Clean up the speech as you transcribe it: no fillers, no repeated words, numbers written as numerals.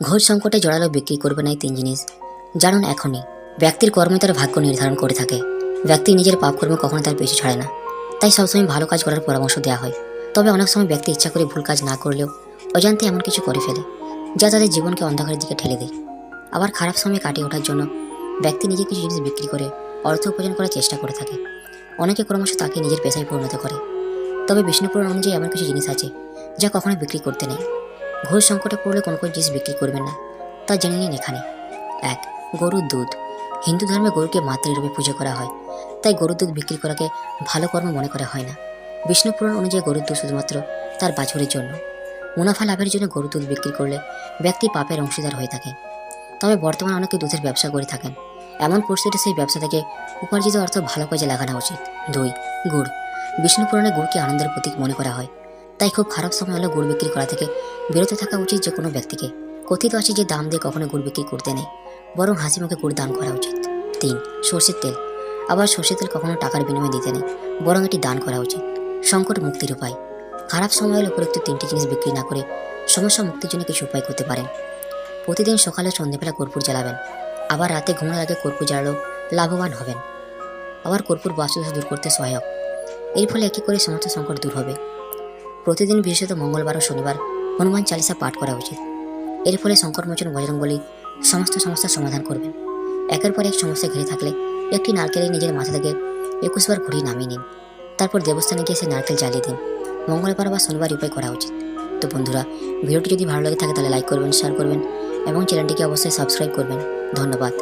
ঘোর সংকটে জড়ালো বিক্রি করবে না এই তিন জিনিস জানুন এখনই। ব্যক্তির কর্মই তার ভাগ্য নির্ধারণ করে থাকে। ব্যক্তি নিজের পাপকর্ম কখনো তার পিছু ছাড়ে না, তাই সবসময় ভালো কাজ করার পরামর্শ দেওয়া হয়। তবে অনেক সময় ব্যক্তি ইচ্ছা করে ভুল কাজ না করলেও অজান্তে এমন কিছু করে ফেলে যা তাদের জীবনকে অন্ধকারের দিকে ঠেলে দেয়। আবার খারাপ সময় কাটিয়ে ওঠার জন্য ব্যক্তি নিজে কিছু জিনিস বিক্রি করে অর্থ উপার্জন করার চেষ্টা করে থাকে। অনেকে ক্রমশ তাকে নিজের পেশায় পরিণত করে। তবে বিষ্ণুপুরাণ অনুযায়ী এমন কিছু জিনিস আছে যা কখনো বিক্রি করতে নেই। ঘোর সংকটে পড়লে কোন কোন জিনিস বিক্রি করবেন না তা জেনে নিন এখানে। 1. গরুর দুধ। হিন্দু ধর্মে গরুকে মাতৃরূপে পুজো করা হয়, তাই গরুর দুধ বিক্রি করাকে ভালো কর্ম মনে করা হয় না। বিষ্ণু পুরাণ অনুযায়ী গরুর দুধ শুধুমাত্র তার বাছুরের জন্য। মুনাফা লাভের জন্য গরুর দুধ বিক্রি করলে ব্যক্তি পাপের অংশীদার হয়ে থাকে। তবে বর্তমানে অনেকে দুধের ব্যবসা করে থাকেন। এমন পরিস্থিতিতে সেই ব্যবসা থেকে উপার্জিত অর্থ ভালো কাজে লাগানো উচিত। 2. গুড়। বিষ্ণু পুরাণে গুড়কে আনন্দের প্রতীক মনে করা হয়, তাই খুব খারাপ সময় হলে গুড় বিক্রি করা থেকে বিরত থাকা উচিত যে কোনো ব্যক্তিকে। কথিত আছে যে দাম দিয়ে কখনো গুড় বিক্রি করতে নেই, বরং হাসি মুখে গুড় দান করা উচিত। 3. সর্ষের তেল। আবার সর্ষের তেল কখনো টাকার বিনিময়ে দিতে নেই, বরং এটি দান করা উচিত। সংকট মুক্তির উপায়। খারাপ সময় হলে উপরোক্ত তিনটি জিনিস বিক্রি না করে সমস্যা মুক্তির জন্য কিছু উপায় করতে পারেন। প্রতিদিন সকালে সন্ধ্যেবেলা কর্পূর জ্বালাবেন। আবার রাতে ঘুমানোর আগে কর্পূর জ্বালালেও লাভবান হবেন। আবার কর্পূর বাস্তুদোষ দূর করতে সহায়ক। এর ফলে একই করে সমস্ত সংকট দূর হবে। প্রতিদিন বিশেষত মঙ্গলবার ও শনিবার হনুমান চালিসা পাঠ করা উচিত। এর ফলে সংকটমোচন বজরংবলী সমস্ত সমস্যার সমাধান করবেন। একের পর এক সমস্যা ঘিরে থাকলে একটি নারকেলে নিজের মাথা থেকে 21 বার ঘুরিয়ে নামিয়ে নিন। তারপর দেবস্থানে গিয়ে সেই নারকেল জ্বালিয়ে দিন। মঙ্গলবার বা শনিবার উপায় করা উচিত। তো বন্ধুরা, ভিডিওটি যদি ভালো লাগে থাকে তাহলে লাইক করবেন, শেয়ার করবেন এবং চ্যানেলটিকে অবশ্যই সাবস্ক্রাইব করবেন। ধন্যবাদ।